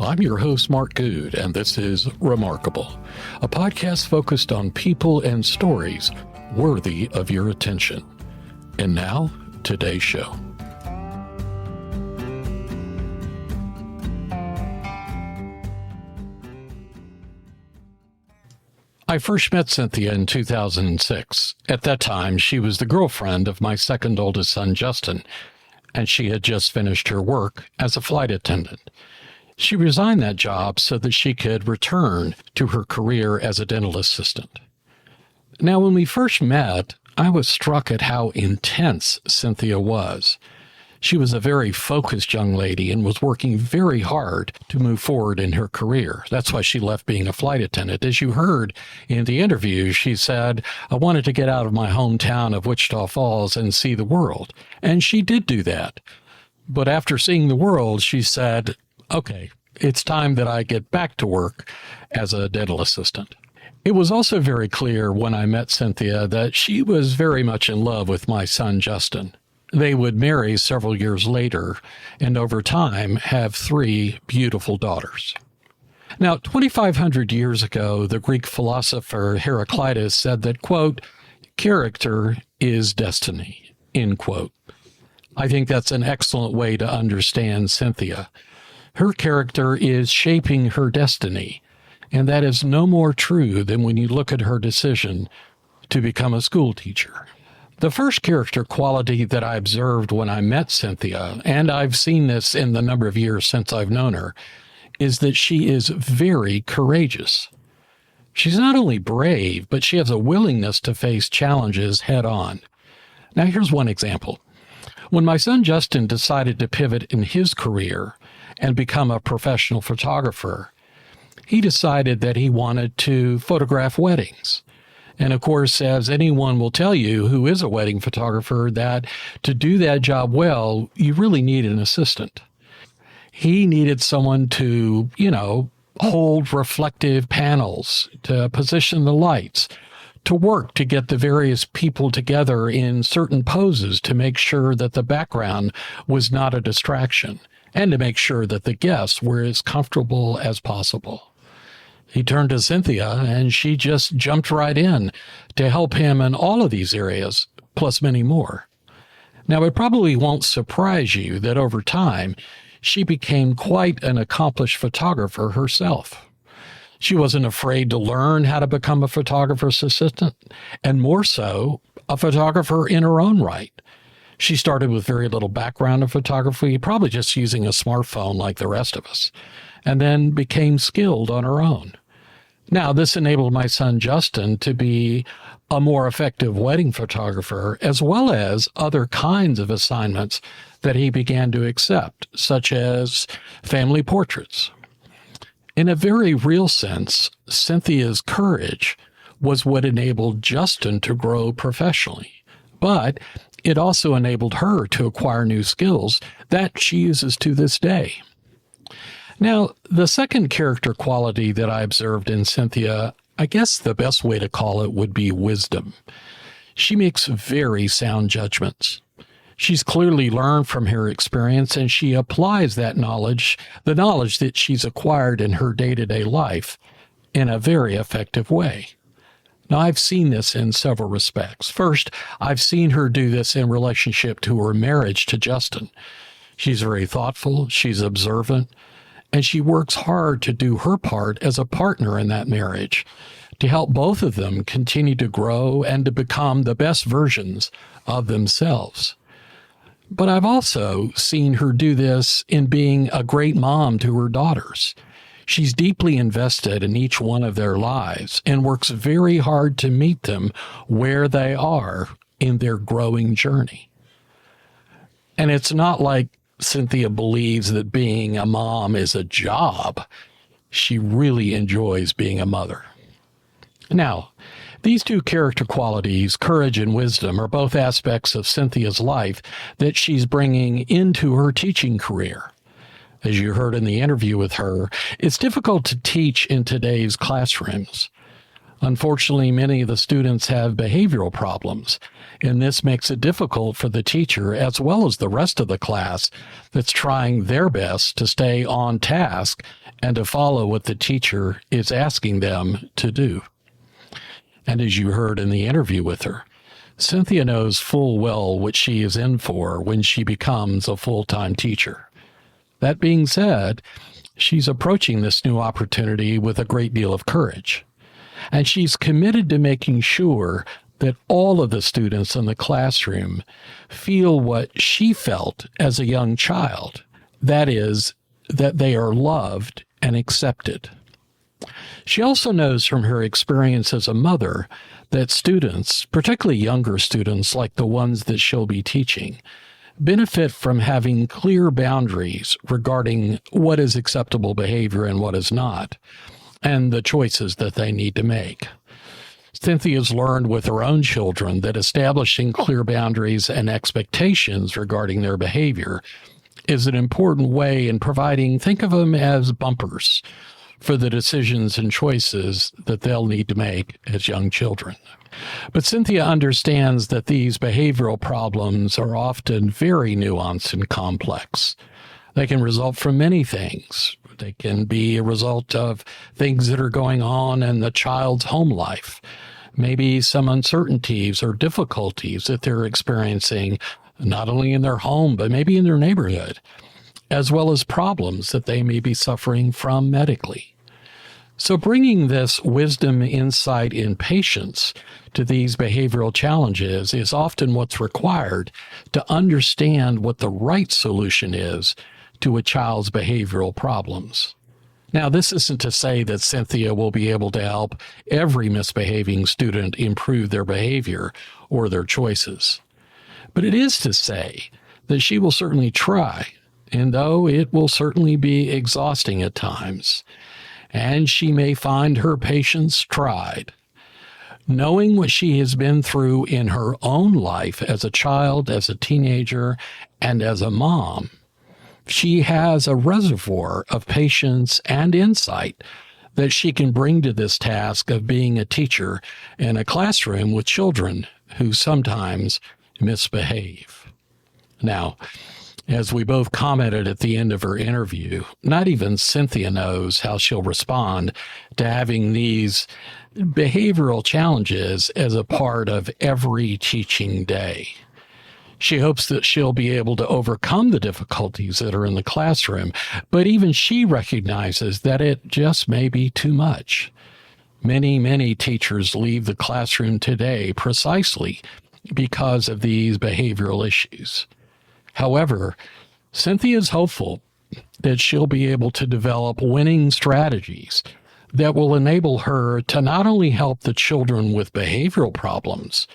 I'm your host, Mark Goode, and this is Remarkable, a podcast focused on people and stories worthy of your attention. And now, today's show. I first met Synthia in 2006. At that time, she was the girlfriend of my second oldest son, Justin, and she had just finished her work as a flight attendant. She resigned that job so that she could return to her career as a dental assistant. Now, when we first met, I was struck at how intense Synthia was. She was a very focused young lady and was working very hard to move forward in her career. That's why she left being a flight attendant. As you heard in the interview, she said, I wanted to get out of my hometown of Wichita Falls and see the world. And she did do that. But after seeing the world, she said, okay, it's time that I get back to work as a dental assistant. It was also very clear when I met Synthia that she was very much in love with my son, Justin. They would marry several years later and over time have 3 beautiful daughters. Now, 2,500 years ago, the Greek philosopher Hericlitus said that, quote, character is destiny, end quote. I think that's an excellent way to understand Synthia. Her character is shaping her destiny, and that is no more true than when you look at her decision to become a school teacher. The first character quality that I observed when I met Synthia, and I've seen this in the number of years since I've known her, is that she is very courageous. She's not only brave, but she has a willingness to face challenges head on. Now, here's one example. When my son Justin decided to pivot in his career and become a professional photographer, he decided that he wanted to photograph weddings. And of course, as anyone will tell you who is a wedding photographer, that to do that job well, you really need an assistant. He needed someone to, hold reflective panels, to position the lights, to work to get the various people together in certain poses to make sure that the background was not a distraction, and to make sure that the guests were as comfortable as possible. He turned to Synthia, and she just jumped right in to help him in all of these areas, plus many more. Now, it probably won't surprise you that over time, she became quite an accomplished photographer herself. She wasn't afraid to learn how to become a photographer's assistant, and more so, a photographer in her own right. She started with very little background in photography, probably just using a smartphone like the rest of us, and then became skilled on her own. Now, this enabled my son Justin to be a more effective wedding photographer, as well as other kinds of assignments that he began to accept, such as family portraits. In a very real sense, Synthia's courage was what enabled Justin to grow professionally, but it also enabled her to acquire new skills that she uses to this day. Now, the second character quality that I observed in Synthia, I guess the best way to call it would be wisdom. She makes very sound judgments. She's clearly learned from her experience, and she applies that knowledge, the knowledge that she's acquired in her day-to-day life, in a very effective way. Now, I've seen this in several respects. First, I've seen her do this in relationship to her marriage to Justin. She's very thoughtful, she's observant, and she works hard to do her part as a partner in that marriage to help both of them continue to grow and to become the best versions of themselves. But I've also seen her do this in being a great mom to her daughters. She's deeply invested in each one of their lives and works very hard to meet them where they are in their growing journey. And it's not like Synthia believes that being a mom is a job. She really enjoys being a mother. Now, these two character qualities, courage and wisdom, are both aspects of Synthia's life that she's bringing into her teaching career. As you heard in the interview with her, it's difficult to teach in today's classrooms. Unfortunately, many of the students have behavioral problems, and this makes it difficult for the teacher as well as the rest of the class that's trying their best to stay on task and to follow what the teacher is asking them to do. And as you heard in the interview with her, Synthia knows full well what she is in for when she becomes a full-time teacher. That being said, she's approaching this new opportunity with a great deal of courage, and she's committed to making sure that all of the students in the classroom feel what she felt as a young child. That is, that they are loved and accepted. She also knows from her experience as a mother that students, particularly younger students like the ones that she'll be teaching, benefit from having clear boundaries regarding what is acceptable behavior and what is not, and the choices that they need to make. Cynthia's learned with her own children that establishing clear boundaries and expectations regarding their behavior is an important way in providing, think of them as bumpers for the decisions and choices that they'll need to make as young children. But Synthia understands that these behavioral problems are often very nuanced and complex. They can result from many things. They can be a result of things that are going on in the child's home life, maybe some uncertainties or difficulties that they're experiencing, not only in their home, but maybe in their neighborhood, as well as problems that they may be suffering from medically. So bringing this wisdom, insight, and patience to these behavioral challenges is often what's required to understand what the right solution is to a child's behavioral problems. Now, this isn't to say that Synthia will be able to help every misbehaving student improve their behavior or their choices. But it is to say that she will certainly try, and though it will certainly be exhausting at times, and she may find her patience tried, knowing what she has been through in her own life as a child, as a teenager, and as a mom, she has a reservoir of patience and insight that she can bring to this task of being a teacher in a classroom with children who sometimes misbehave. Now, as we both commented at the end of her interview, not even Synthia knows how she'll respond to having these behavioral challenges as a part of every teaching day. She hopes that she'll be able to overcome the difficulties that are in the classroom, but even she recognizes that it just may be too much. Many teachers leave the classroom today precisely because of these behavioral issues. However, Synthia is hopeful that she'll be able to develop winning strategies that will enable her to not only help the children with behavioral problems,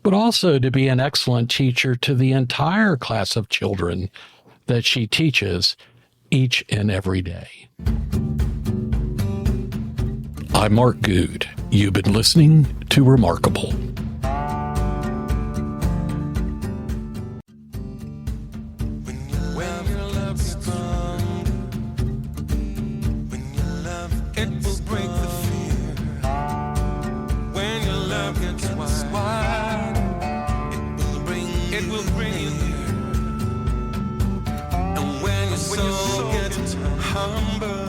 but also to be an excellent teacher to the entire class of children that she teaches each and every day. I'm Mark Goode. You've been listening to Remarkable. It will bring you near. And when your soul gets humble,